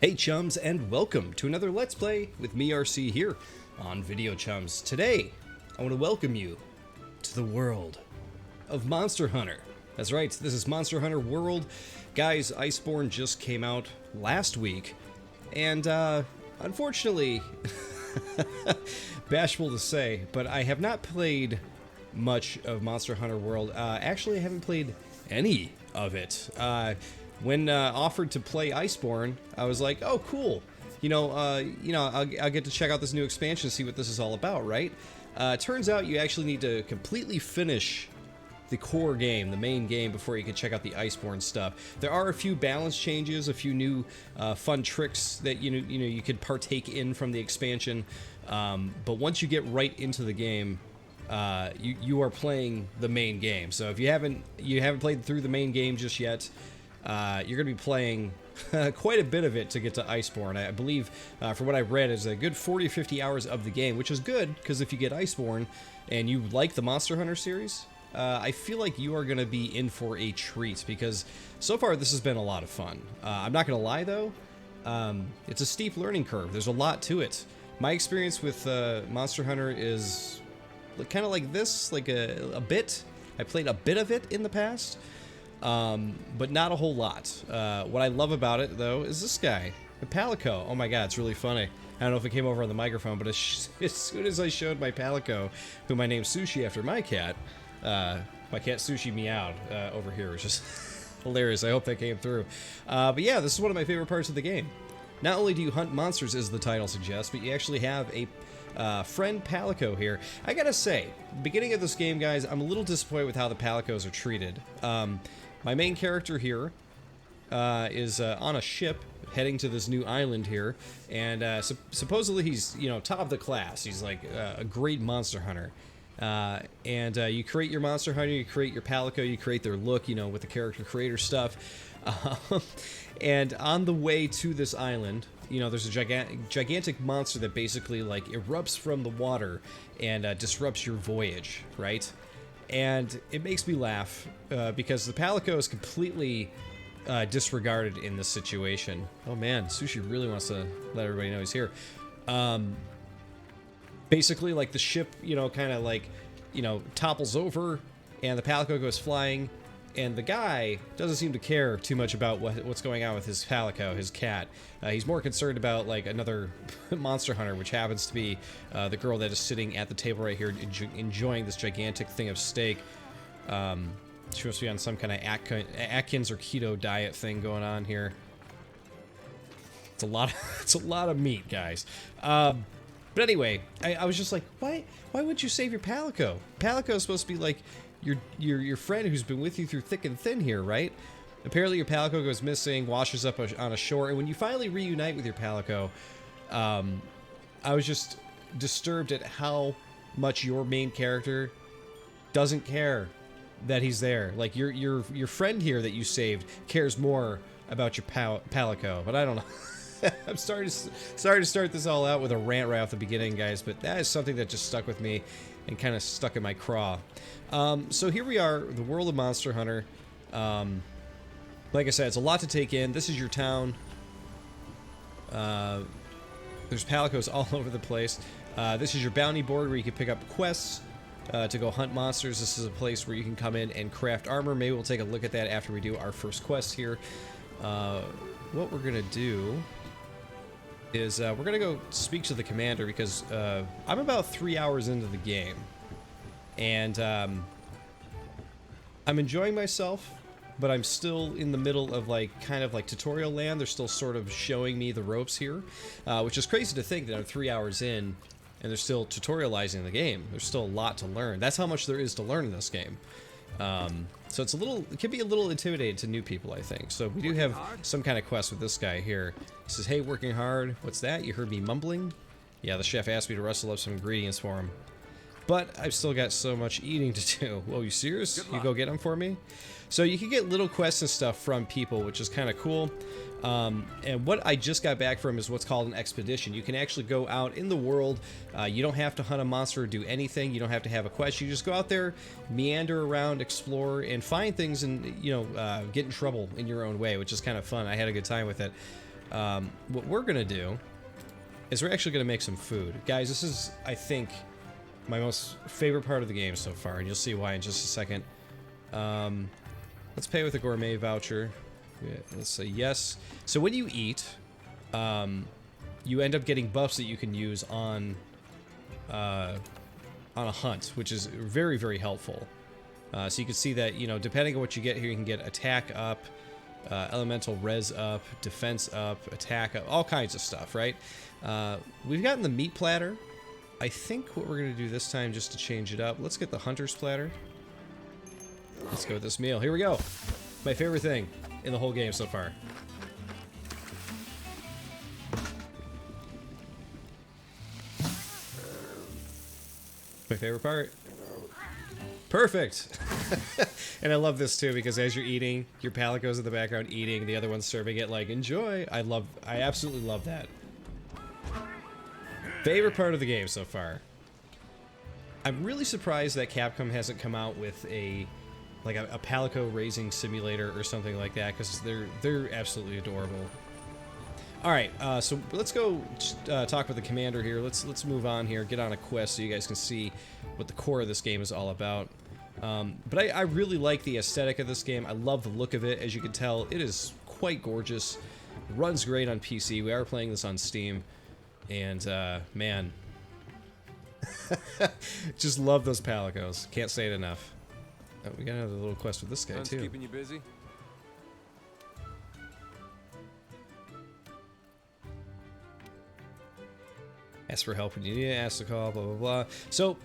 Hey chums, and welcome to another Let's Play with me, RC, here on Video Chums. Today, I want to welcome you to the world of Monster Hunter. That's right, this is Monster Hunter World. Guys, Iceborne just came out last week, and unfortunately, bashful to say, but I have not played much of Monster Hunter World. Actually, I haven't played any of it. When offered to play Iceborne, I was like, "Oh, cool! I'll get to check out this new expansion, see what this is all about." Right? Turns out you actually need to completely finish the core game, the main game, before you can check out the Iceborne stuff. There are a few balance changes, a few new fun tricks that you could partake in from the expansion. But once you get right into the game, you are playing the main game. So if you haven't played through the main game just yet, you're going to be playing quite a bit of it to get to Iceborne. I believe, from what I've read, is a good 40 or 50 hours of the game, which is good, because if you get Iceborne and you like the Monster Hunter series, I feel like you are going to be in for a treat, because so far this has been a lot of fun. I'm not going to lie, though. It's a steep learning curve. There's a lot to it. My experience with Monster Hunter is kind of like this, like a bit. I played a bit of it in the past. But not a whole lot. What I love about it, though, is this guy, the Palico. Oh my god, it's really funny. I don't know if it came over on the microphone, but as soon as I showed my Palico, whom I named Sushi after my cat Sushi meowed over here, which is hilarious. I hope that came through. But yeah, this is one of my favorite parts of the game. Not only do you hunt monsters, as the title suggests, but you actually have a friend Palico here. I gotta say, beginning of this game, guys, I'm a little disappointed with how the Palicos are treated. My main character here is on a ship heading to this new island here, and supposedly he's, top of the class. He's like a great monster hunter. You create your monster hunter, you create your Palico, you create their look, with the character creator stuff. And on the way to this island, there's a gigantic monster that basically like erupts from the water and disrupts your voyage, right? And it makes me laugh because the Palico is completely disregarded in this situation. Oh man, Sushi really wants to let everybody know he's here. Basically, like the ship, kind of like, topples over, and the Palico goes flying, and the guy doesn't seem to care too much about what's going on with his Palico, his cat. He's more concerned about like another monster hunter, which happens to be the girl that is sitting at the table right here, enjoying this gigantic thing of steak. She must be on some kind of Atkins or keto diet thing going on here. It's a lot. It's a lot of meat, guys. But anyway, I was just like, why would you save your Palico? Palico is supposed to be like your friend who's been with you through thick and thin here, right? Apparently your Palico goes missing, washes up on a shore, and when you finally reunite with your Palico, I was just disturbed at how much your main character doesn't care that he's there. Like your friend here that you saved cares more about your Palico, but I don't know. I'm sorry to start this all out with a rant right off the beginning, guys, but that is something that just stuck with me and kind of stuck in my craw. So here we are, the world of Monster Hunter. Like I said, it's a lot to take in. This is your town. There's Palicos all over the place. This is your bounty board where you can pick up quests to go hunt monsters. This is a place where you can come in and craft armor. Maybe we'll take a look at that after we do our first quest here. What we're going to do is we're going to go speak to the commander, because I'm about 3 hours into the game. And I'm enjoying myself, but I'm still in the middle of kind of like tutorial land. They're still sort of showing me the ropes here, which is crazy to think that I'm 3 hours in and they're still tutorializing the game. There's still a lot to learn. That's how much there is to learn in this game. So it can be a little intimidating to new people, I think. So we do have some kind of quest with this guy here. He says, hey, working hard. What's that? You heard me mumbling? Yeah, the chef asked me to rustle up some ingredients for him. But I've still got so much eating to do. Whoa, you serious? You go get them for me? So you can get little quests and stuff from people, which is kind of cool. And what I just got back from is what's called an expedition. You can actually go out in the world. You don't have to hunt a monster or do anything. You don't have to have a quest. You just go out there, meander around, explore, and find things and, get in trouble in your own way, which is kind of fun. I had a good time with it. What we're gonna do is we're actually gonna make some food. Guys, this is, I think, my most favorite part of the game so far, and you'll see why in just a second. Let's pay with a gourmet voucher. Yeah, let's say yes. So when you eat, you end up getting buffs that you can use on a hunt, which is very, very helpful. So you can see that, you know, depending on what you get here, you can get attack up, elemental res up, defense up, attack up, all kinds of stuff, right? We've gotten the meat platter. I think what we're going to do this time, just to change it up, let's get the hunter's platter. Let's go with this meal. Here we go. My favorite thing in the whole game so far. My favorite part. Perfect. And I love this too, because as you're eating, your palate goes in the background eating, the other one's serving it like, enjoy. I absolutely love that. Favorite part of the game so far. I'm really surprised that Capcom hasn't come out with a Palico raising simulator or something like that, because they're absolutely adorable. All right, so let's go talk with the commander here. Let's move on here, get on a quest so you guys can see what the core of this game is all about. But I really like the aesthetic of this game. I love the look of it. As you can tell, it is quite gorgeous. It runs great on PC. We are playing this on Steam, and man, just love those Palicos. Can't say it enough. Oh, we got another little quest with this guy too. Keeping you busy? Ask for help when you need it, ask to call, blah, blah, blah. So,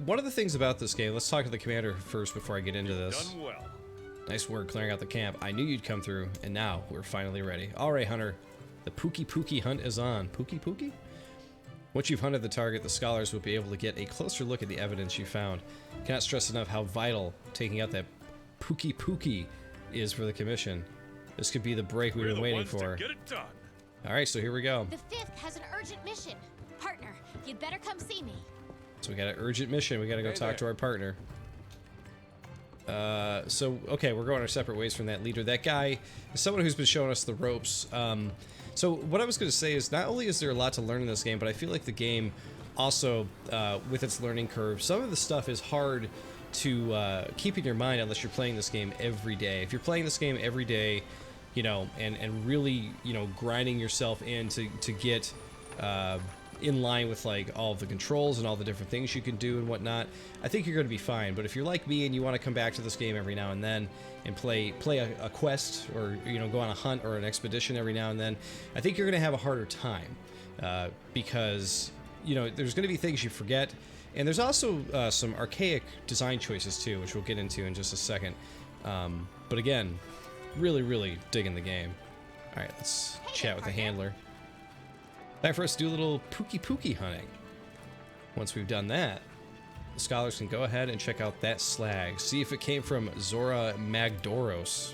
one of the things about this game, let's talk to the commander first before I get into this. Done well. Nice work clearing out the camp. I knew you'd come through, and now we're finally ready. All right, Hunter. The Pookie Pookie hunt is on. Pookie Pookie? Once you've hunted the target, the scholars will be able to get a closer look at the evidence you found. Cannot stress enough how vital taking out that Pookie Pookie is for the commission. This could be the break we've been waiting for. Get it done. All right, so here we go. The 5th has an urgent mission. Partner, you'd better come see me. So we got an urgent mission. We got to go talk to our partner. Okay, we're going our separate ways from that leader. That guy is someone who's been showing us the ropes. So what I was going to say is, not only is there a lot to learn in this game, but I feel like the game also, with its learning curve, some of the stuff is hard to keep in your mind unless you're playing this game every day. If you're playing this game every day, you know, and really, you know, grinding yourself in to get in line with like all of the controls and all the different things you can do and whatnot, I think you're going to be fine. But if you're like me and you want to come back to this game every now and then and play a quest, or, you know, go on a hunt or an expedition every now and then, I think you're going to have a harder time because, you know, there's going to be things you forget, and there's also some archaic design choices too, which we'll get into in just a second. But again, really digging the game. All right, let's chat with the handler. Time for us to do a little Pookie Pookie hunting. Once we've done that, the scholars can go ahead and check out that slag. See if it came from Zora Magdoros.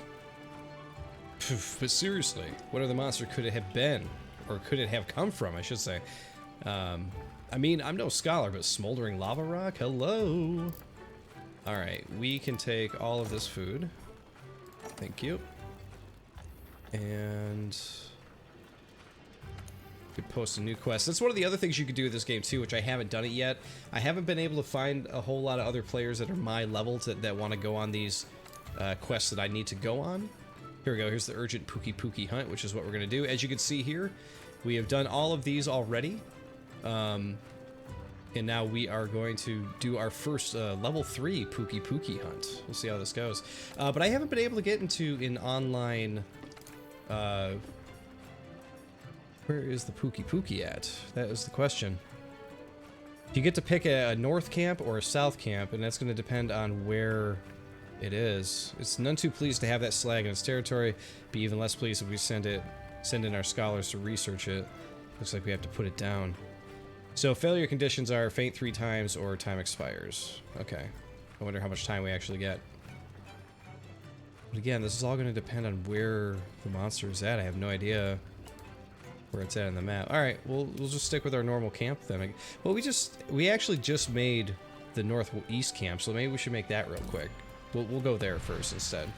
But seriously, what other monster could it have been? Or could it have come from, I should say. I mean, I'm no scholar, but smoldering lava rock? Hello! Alright, we can take all of this food. Thank you. And could post a new quest. That's one of the other things you could do with this game too, which I haven't done it yet. I haven't been able to find a whole lot of other players that are my level that want to go on these quests that I need to go on. Here we go. Here's the urgent Pookie Pookie hunt, which is what we're going to do. As you can see here, we have done all of these already. And now we are going to do our first level 3 Pookie Pookie hunt. We'll see how this goes. But I haven't been able to get into an online... where is the Pookie Pookie at? That is the question. You get to pick a north camp or a south camp, and that's going to depend on where it is. It's none too pleased to have that slag in its territory, be even less pleased if we send in our scholars to research it. Looks like we have to put it down. So failure conditions are faint 3 times or time expires. Okay. I wonder how much time we actually get. But again, this is all going to depend on where the monster is at. I have no idea where it's at on the map. All right, we'll just stick with our normal camp then. Well, we actually just made the northeast camp, so maybe we should make that real quick. We'll go there first instead.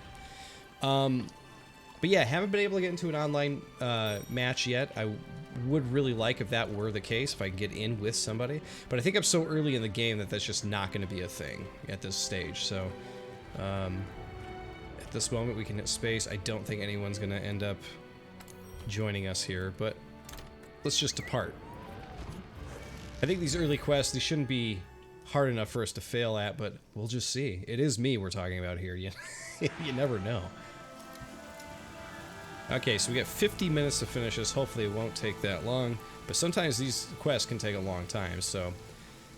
But yeah, haven't been able to get into an online match yet. I would really like if that were the case, if I could get in with somebody. But I think I'm so early in the game that that's just not going to be a thing at this stage. So at this moment, we can hit space. I don't think anyone's going to end up joining us here, but let's just depart. I think these early quests, they shouldn't be hard enough for us to fail at, but we'll just see. It is me we're talking about here. You never know. Okay, so we got 50 minutes to finish this. Hopefully it won't take that long, but sometimes these quests can take a long time, so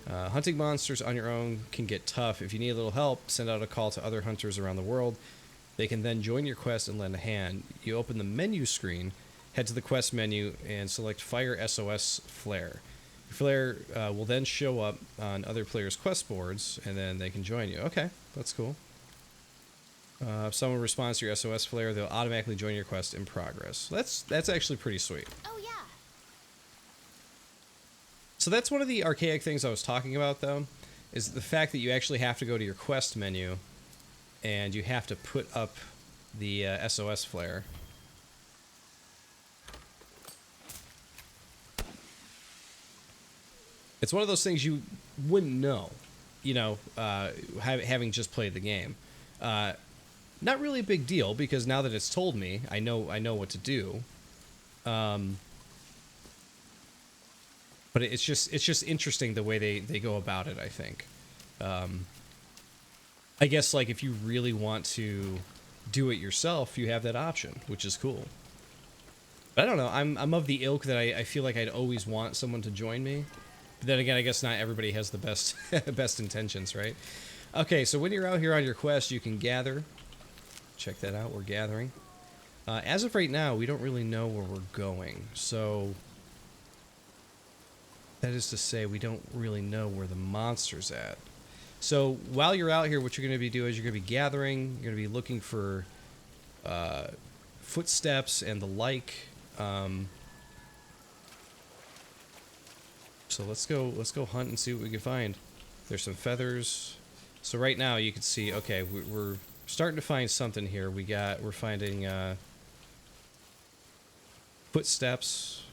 hunting monsters on your own can get tough. If you need a little help, send out a call to other hunters around the world. They can then join your quest and lend a hand. You open the menu screen, head to the quest menu, and select Fire SOS Flare. Your flare will then show up on other players' quest boards, and then they can join you. Okay, that's cool. If someone responds to your SOS flare, they'll automatically join your quest in progress. That's actually pretty sweet. Oh, yeah. So that's one of the archaic things I was talking about, though, is the fact that you actually have to go to your quest menu, and you have to put up the SOS flare. It's one of those things you wouldn't know, you know, having just played the game. Not really a big deal, because now that it's told me, I know what to do. But it's just interesting the way they go about it, I think. I guess, like, if you really want to do it yourself, you have that option, which is cool. But I don't know, I'm of the ilk that I feel like I'd always want someone to join me. But then again, I guess not everybody has the best best intentions, right? Okay, so when you're out here on your quest, you can gather. Check that out, we're gathering. As of right now, we don't really know where we're going, so that is to say we don't really know where the monster's at. So while you're out here, what you're going to be doing is you're going to be gathering, you're going to be looking for footsteps and the like. So let's go hunt and see what we can find. There's some feathers. So right now you can see, okay, we're starting to find something here. We're finding footsteps,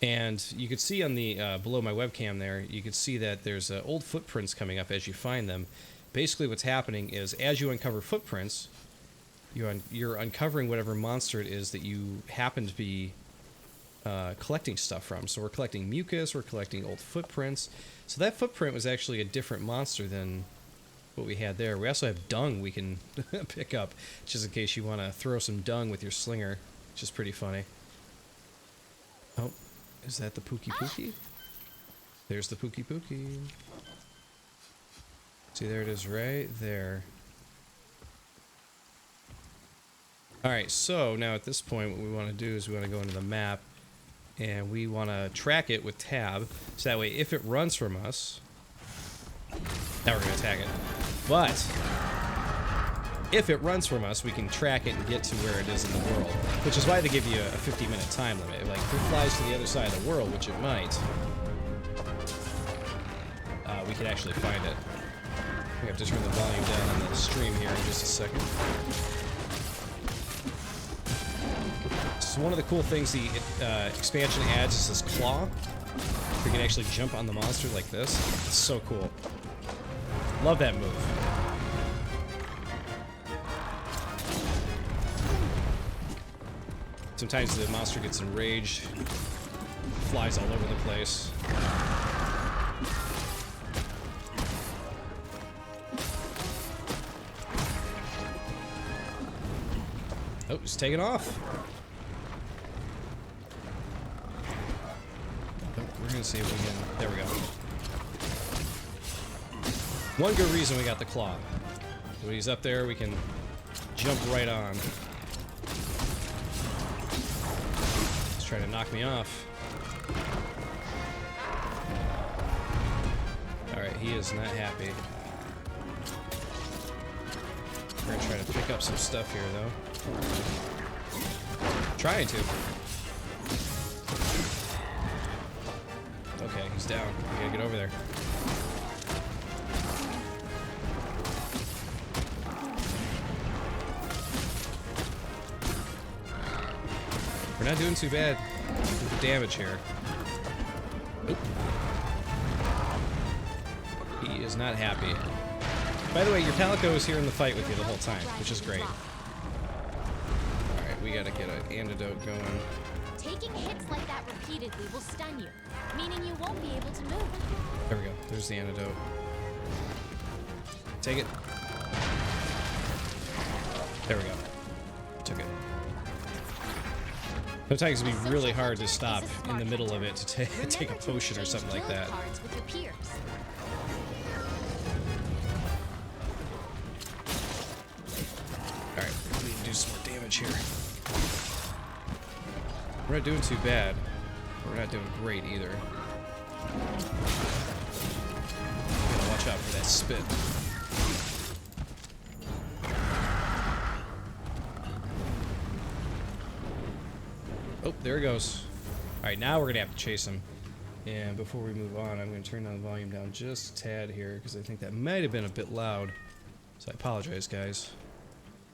and you can see on the below my webcam there, you can see that there's old footprints coming up as you find them. Basically, what's happening is as you uncover footprints, you're uncovering whatever monster it is that you happen to be collecting stuff from. So we're collecting mucus, we're collecting old footprints. So that footprint was actually a different monster than what we had there. We also have dung we can pick up, just in case you want to throw some dung with your slinger, which is pretty funny. Oh, is that the Pookie Pookie? There's the Pookie Pookie. See, there it is right there. Alright, so now at this point what we want to do is we want to go into the map, and we want to track it with tab, so that way if it runs from us, now we're going to attack it. But if it runs from us, we can track it and get to where it is in the world, which is why they give you a 50-minute time limit. Like, if it flies to the other side of the world, which it might, we can actually find it. We have to turn the volume down on the stream here in just a second. So one of the cool things the expansion adds is this claw. We can actually jump on the monster like this. It's so cool. Love that move. Sometimes the monster gets enraged, flies all over the place. Oh, it's taking off. We're gonna see if we can. There we go. One good reason we got the claw. When he's up there, we can jump right on. He's trying to knock me off. Alright, he is not happy. We're gonna try to pick up some stuff here, though. Trying to. Okay, he's down. We gotta get over there. We're not doing too bad with the damage here. Oop. He is not happy. By the way, your Palico is here in the fight with you the whole time, which is great. Alright, we gotta get an antidote going. Taking hits like that repeatedly will stun you, meaning you won't be able to move. There we go. There's the antidote. Take it. There we go. Took it. Sometimes it can be really hard to stop in the middle of it to take a potion or something like that. With your peers. Alright, we need to do some more damage here. We're not doing too bad. We're not doing great either. Gotta watch out for that spit. Oh, there he goes. Alright, now we're gonna have to chase him. And before we move on, I'm gonna turn down the volume down just a tad here, because I think that might have been a bit loud. So I apologize, guys.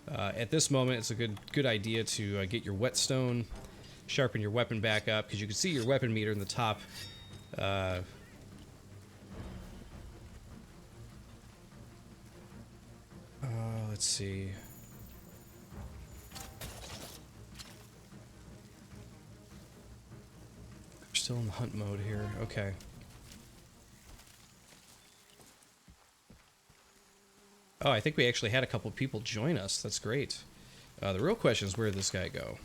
At this moment, it's a good idea to get your whetstone, sharpen your weapon back up, because you can see your weapon meter in the top. Let's see. We're still in the hunt mode here. Okay. Oh, I think we actually had a couple people join us. That's great. The real question is, where did this guy go?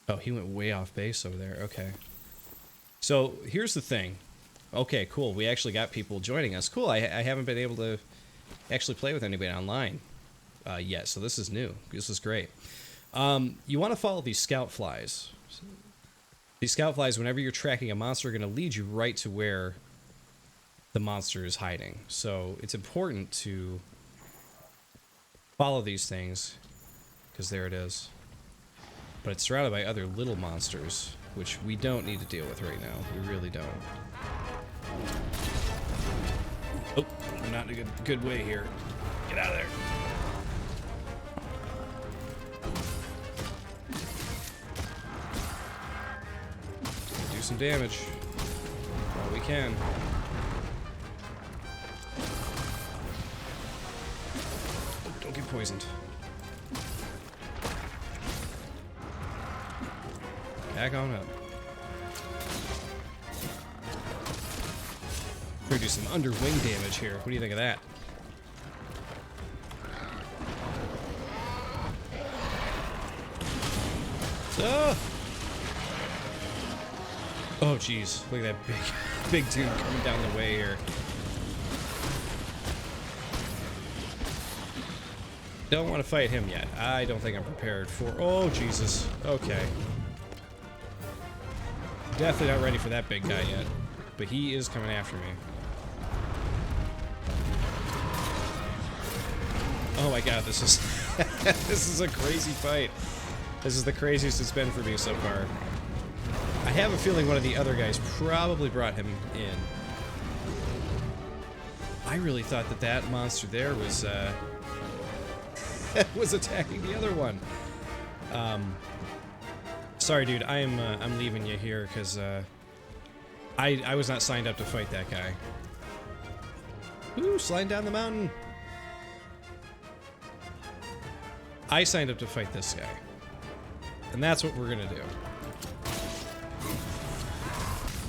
Oh, he went way off base over there. Okay. So, here's the thing. Okay, cool. We actually got people joining us. Cool. I haven't been able to actually play with anybody online yet, so this is new. This is great. You want to follow these scout flies. These scout flies, whenever you're tracking a monster, are going to lead you right to where the monster is hiding. So it's important to follow these things, because there it is. But it's surrounded by other little monsters, which we don't need to deal with right now. We really don't. Oh, I'm not in a good way here. Get out of there. Do some damage while we can. Don't get poisoned. Back on up. We're gonna do some underwing damage here. What do you think of that? Oh! Oh, jeez. Look at that big dude coming down the way here. Don't want to fight him yet. I don't think I'm prepared for... Oh, Jesus. Okay. Definitely not ready for that big guy yet. But he is coming after me. Oh my god, this is... this is a crazy fight. This is the craziest it's been for me so far. I have a feeling one of the other guys probably brought him in. I really thought that that monster there was, was attacking the other one. Sorry, dude. I'm leaving you here because I was not signed up to fight that guy. Ooh, sliding down the mountain. I signed up to fight this guy, and that's what we're gonna do.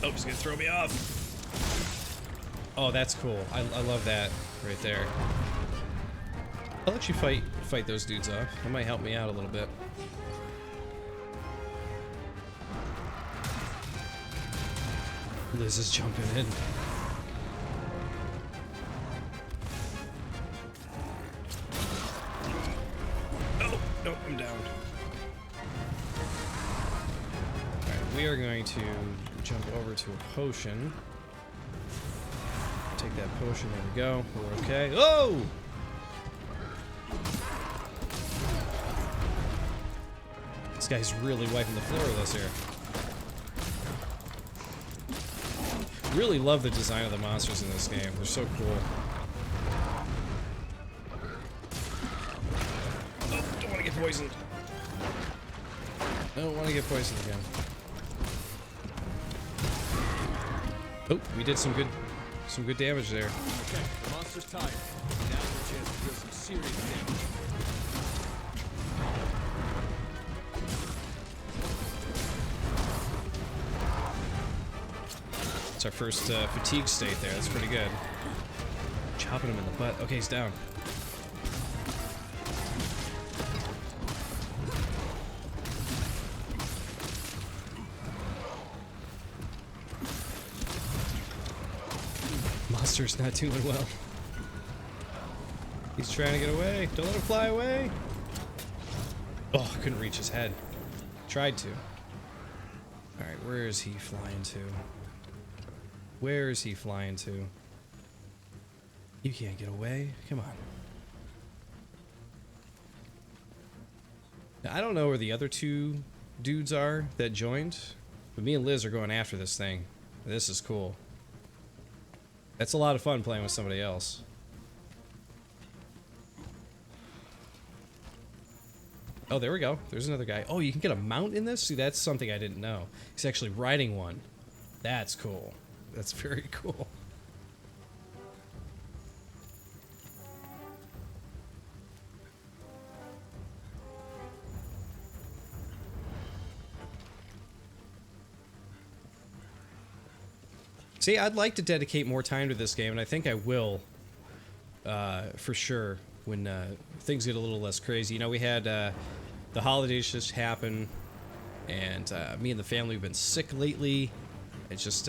Oh, he's gonna throw me off. Oh, that's cool. I love that right there. I'll let you fight those dudes off. That might help me out a little bit. Liz is jumping in. Oh, nope, I'm down. Alright, we are going to jump over to a potion. Take that potion, there we go. We're okay. Oh! This guy's really wiping the floor with us here. Really love the design of the monsters in this game. They're so cool. Oh, don't want to get poisoned. I don't want to get poisoned again. Oh, we did some good damage there. Okay, the monster's tired. Now's your chance to deal some serious damage. It's our first fatigue state there. That's pretty good. Chopping him in the butt. Okay, he's down. Monster's not doing well. He's trying to get away. Don't let him fly away. Oh, I couldn't reach his head. Tried to. Alright, where is he flying to? Where is he flying to? You can't get away. Come on. Now, I don't know where the other two dudes are that joined, but me and Liz are going after this thing. This is cool. That's a lot of fun playing with somebody else. Oh, there we go. There's another guy. Oh, you can get a mount in this? See, that's something I didn't know. He's actually riding one. That's cool. That's very cool. See, I'd like to dedicate more time to this game, and I think I will, for sure, when things get a little less crazy. You know, we had the holidays just happen, and me and the family have been sick lately. It's just,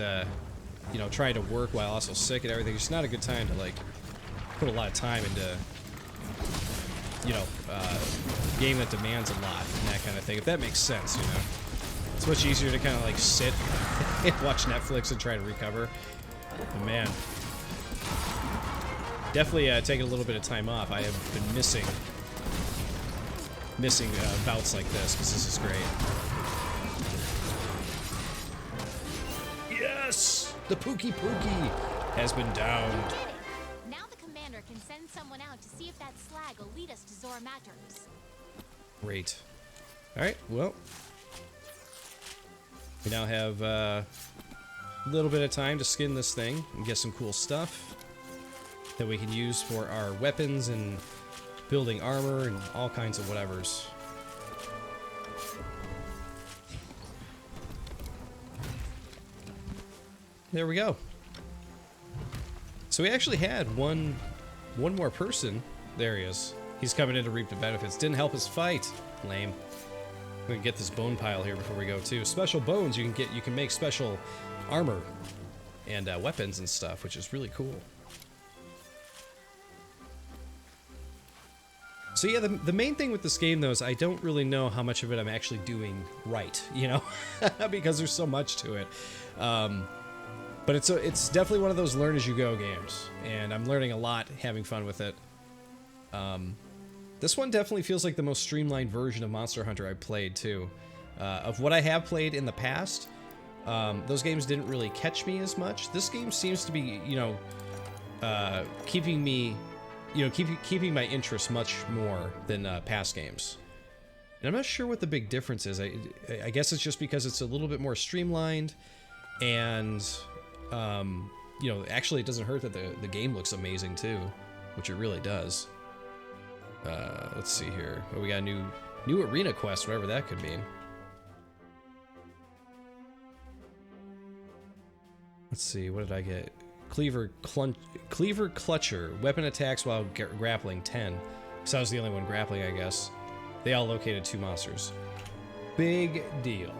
you know, trying to work while also sick and everything. It's not a good time to, like, put a lot of time into, you know, a game that demands a lot and that kind of thing, if that makes sense, you know. It's much easier to kind of, like, sit and watch Netflix and try to recover. But, man. Definitely taking a little bit of time off. I have been missing bouts like this, because this is great. Yes! The Pookie has been downed. Did it. Now the commander can send someone out to see if that slag will lead us to Zora Matters. Great. Alright, well. We now have a little bit of time to skin this thing and get some cool stuff that we can use for our weapons and building armor and all kinds of whatevers. There we go. So we actually had one more person. There he is. He's coming in to reap the benefits. Didn't help us fight. Lame. We can get this bone pile here before we go too. Special bones you can make special armor and weapons and stuff, which is really cool. So yeah, the main thing with this game though is I don't really know how much of it I'm actually doing right, you know, because there's so much to it. But it's definitely one of those learn as you go games, and I'm learning a lot, having fun with it. This one definitely feels like the most streamlined version of Monster Hunter I've played, too. Of what I have played in the past, those games didn't really catch me as much. This game seems to be, you know, keeping me, you know, keeping my interest much more than past games. And I'm not sure what the big difference is. I guess it's just because it's a little bit more streamlined, and, you know, actually it doesn't hurt that the game looks amazing, too, which it really does. Let's see here. Oh, we got a new arena quest, whatever that could mean. Let's see, what did I get? Cleaver Clutcher. Weapon attacks while grappling 10. So I was the only one grappling, I guess. They all located 2 monsters. Big deal.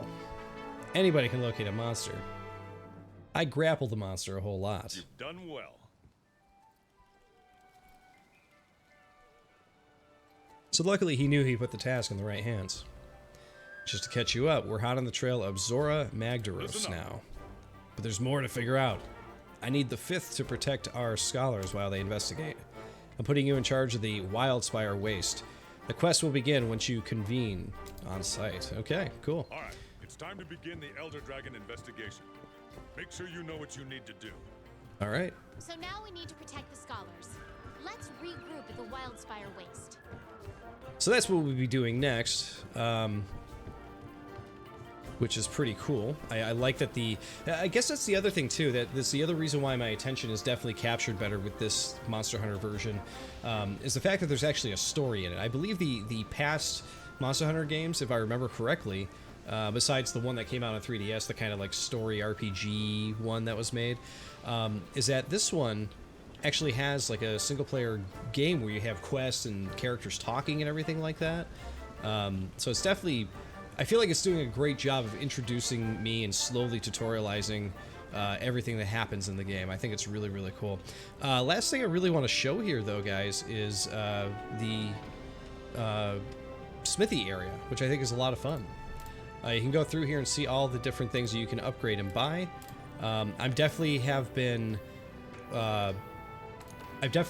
Anybody can locate a monster. I grappled the monster a whole lot. You've done well. So luckily he knew he put the task in the right hands. Just to catch you up, we're hot on the trail of Zora Magdaros now. But there's more to figure out. I need the 5th to protect our scholars while they investigate. I'm putting you in charge of the Wildspire Waste. The quest will begin once you convene on site. Okay, cool. Alright, it's time to begin the Elder Dragon investigation. Make sure you know what you need to do. Alright. So now we need to protect the scholars. Let's regroup at the Wildspire Waste. So that's what we'll be doing next. which is pretty cool. I like that I guess that's the other thing too, that this the other reason why my attention is definitely captured better with this Monster Hunter version, is the fact that there's actually a story in it. I believe the past Monster Hunter games, if I remember correctly, besides the one that came out on 3DS, the kind of like story RPG one that was made, is that this one actually has like a single player game where you have quests and characters talking and everything like that. So it's definitely, I feel like it's doing a great job of introducing me and slowly tutorializing everything that happens in the game. I think it's really, really cool. Last thing I really want to show here, though, guys, is the smithy area, which I think is a lot of fun. You can go through here and see all the different things that you can upgrade and buy. I've definitely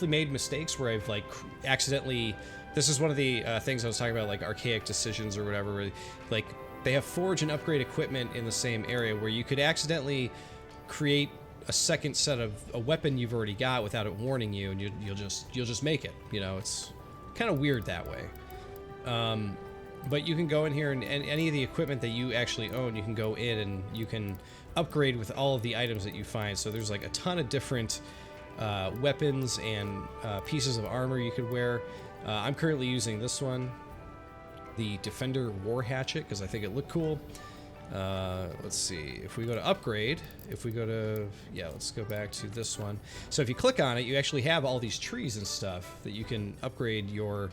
made mistakes where I've like accidentally. This is one of the things I was talking about, like archaic decisions or whatever. Where, like, they have forge and upgrade equipment in the same area where you could accidentally create a second set of a weapon you've already got without it warning you, and you'll just make it. You know, it's kind of weird that way. But you can go in here and any of the equipment that you actually own, you can go in and you can upgrade with all of the items that you find. So there's like a ton of different weapons and pieces of armor you could wear. I'm currently using this one, the Defender War Hatchet, because I think it looked cool. Let's see, if we go to upgrade, let's go back to this one. So if you click on it, you actually have all these trees and stuff that you can upgrade your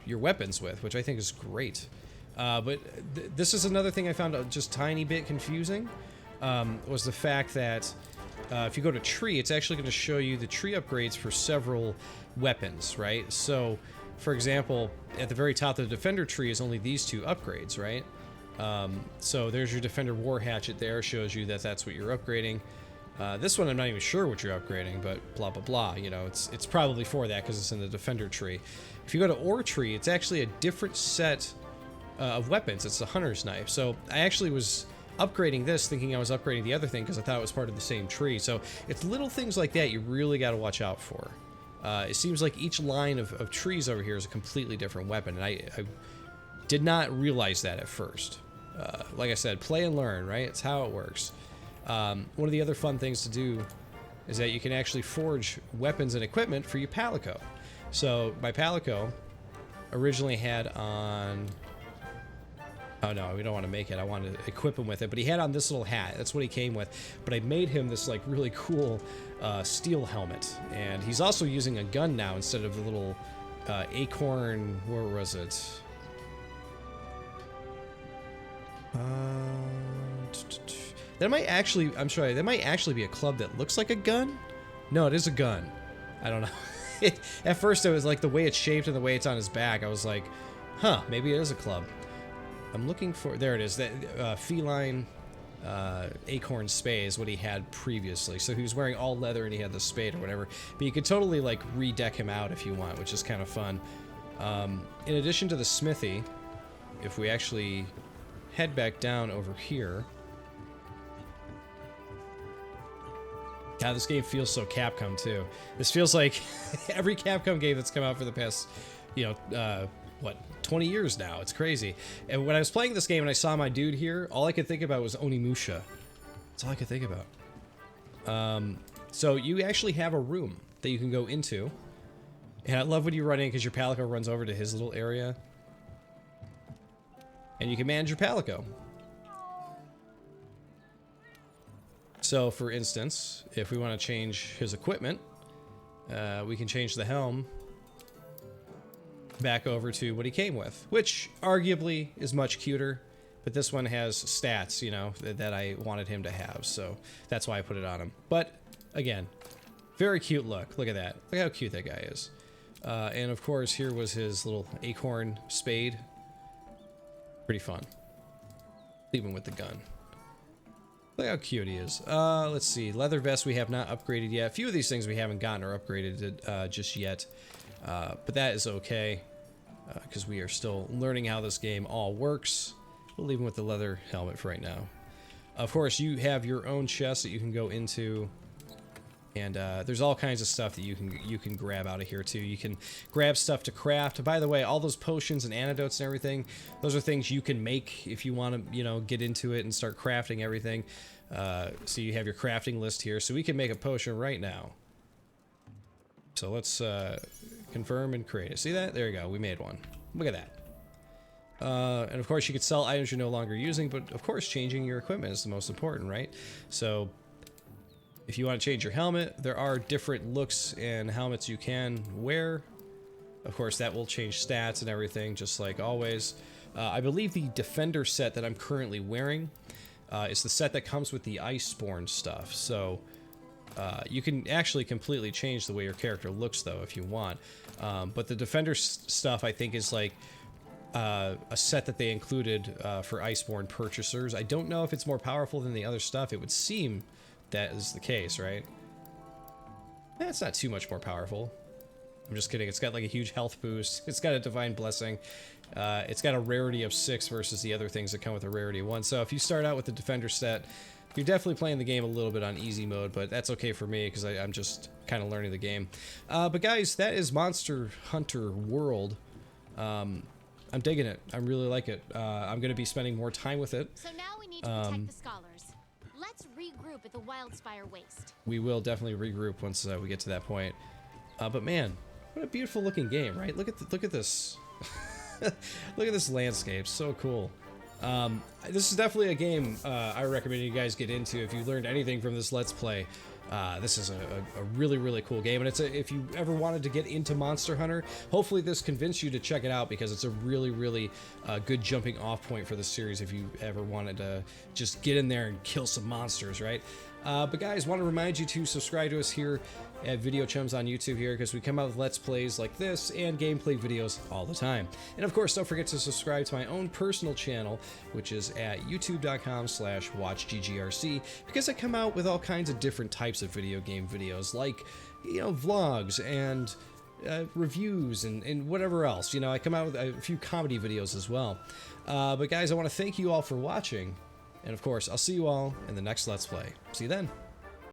weapons with, which I think is great. But this is another thing I found just tiny bit confusing, was the fact that if you go to tree, it's actually going to show you the tree upgrades for several weapons, right? So, for example, at the very top of the Defender tree is only these two upgrades, right? So there's your Defender War Hatchet there, shows you that that's what you're upgrading. This one I'm not even sure what you're upgrading, but blah blah blah, you know, it's probably for that because it's in the Defender tree. If you go to Ore Tree, it's actually a different set of weapons. It's the Hunter's Knife. So I actually was upgrading this thinking I was upgrading the other thing because I thought it was part of the same tree. So it's little things like that you really got to watch out for. It seems like each line of trees over here is a completely different weapon, and I did not realize that at first. Like I said, play and learn, right? It's how it works. One of the other fun things to do is that you can actually forge weapons and equipment for your Palico. So my Palico originally had on... Oh no, we don't want to make it. I want to equip him with it. But he had on this little hat. That's what he came with. But I made him this like really cool steel helmet. And he's also using a gun now instead of the little acorn... Where was it? That might actually... I'm sorry. That might actually be a club that looks like a gun? No, it is a gun. I don't know. At first, it was like the way it's shaped and the way it's on his back. I was like, huh, maybe it is a club. I'm looking for... There it is. That feline acorn spade is what he had previously. So he was wearing all leather and he had the spade or whatever. But you could totally like redeck him out if you want, which is kind of fun. In addition to the smithy, if we actually head back down over here... God, this game feels so Capcom too. This feels like every Capcom game that's come out for the past, 20 years now. It's crazy. And when I was playing this game and I saw my dude here, all I could think about was Onimusha. That's all I could think about. So you actually have a room that you can go into. And I love when you run in because your Palico runs over to his little area. And you can manage your Palico. So, for instance, if we want to change his equipment, we can change the helm back over to what he came with, which arguably is much cuter, but this one has stats, that I wanted him to have, so that's why I put it on him. But, again, very cute look. Look at that. Look how cute that guy is. And, of course, here was his little acorn spade. Pretty fun. Even with the gun. Look how cute he is. Let's see. Leather vest we have not upgraded yet. A few of these things we haven't gotten or upgraded just yet. But that is okay. Because we are still learning how this game all works. We'll leave him with the leather helmet for right now. Of course, you have your own chest that you can go into. And there's all kinds of stuff that you can grab out of here too. You can grab stuff to craft. By the way, all those potions and antidotes and everything, those are things you can make if you want to, you know, get into it and start crafting everything. So you have your crafting list here. So we can make a potion right now. So let's confirm and create it. See that? There you go. We made one. Look at that. And of course, you could sell items you're no longer using, but of course, changing your equipment is the most important, right? So if you want to change your helmet, there are different looks and helmets you can wear. Of course, that will change stats and everything, just like always. I believe the Defender set that I'm currently wearing is the set that comes with the Iceborne stuff. So you can actually completely change the way your character looks, though, if you want. But the Defender stuff, I think, is like a set that they included for Iceborne purchasers. I don't know if it's more powerful than the other stuff. It would seem that is the case, right? Yeah, it's not too much more powerful. I'm just kidding. It's got like a huge health boost. It's got a Divine Blessing. It's got a rarity of 6 versus the other things that come with a rarity of 1. So if you start out with the Defender set, you're definitely playing the game a little bit on easy mode, but that's okay for me because I'm just kind of learning the game. But guys, that is Monster Hunter World. I'm digging it. I really like it. I'm going to be spending more time with it. So now we need to protect the scholars. Let's regroup at the Wildspire Waste. We will definitely regroup once we get to that point. But man, what a beautiful looking game, right? Look at this. Look at this landscape. So cool. This is definitely a game I recommend you guys get into if you learned anything from this Let's Play. This is a really, really cool game, and if you ever wanted to get into Monster Hunter, hopefully this convinced you to check it out because it's a really, really good jumping off point for the series if you ever wanted to just get in there and kill some monsters, right? But guys, want to remind you to subscribe to us here at Video Chums on YouTube here because we come out with Let's Plays like this and gameplay videos all the time. And of course, don't forget to subscribe to my own personal channel, which is at youtube.com/watchggrc, because I come out with all kinds of different types of video game videos, like, you know, vlogs and reviews and whatever else. You know, I come out with a few comedy videos as well. But guys, I want to thank you all for watching. And of course, I'll see you all in the next Let's Play. See you then.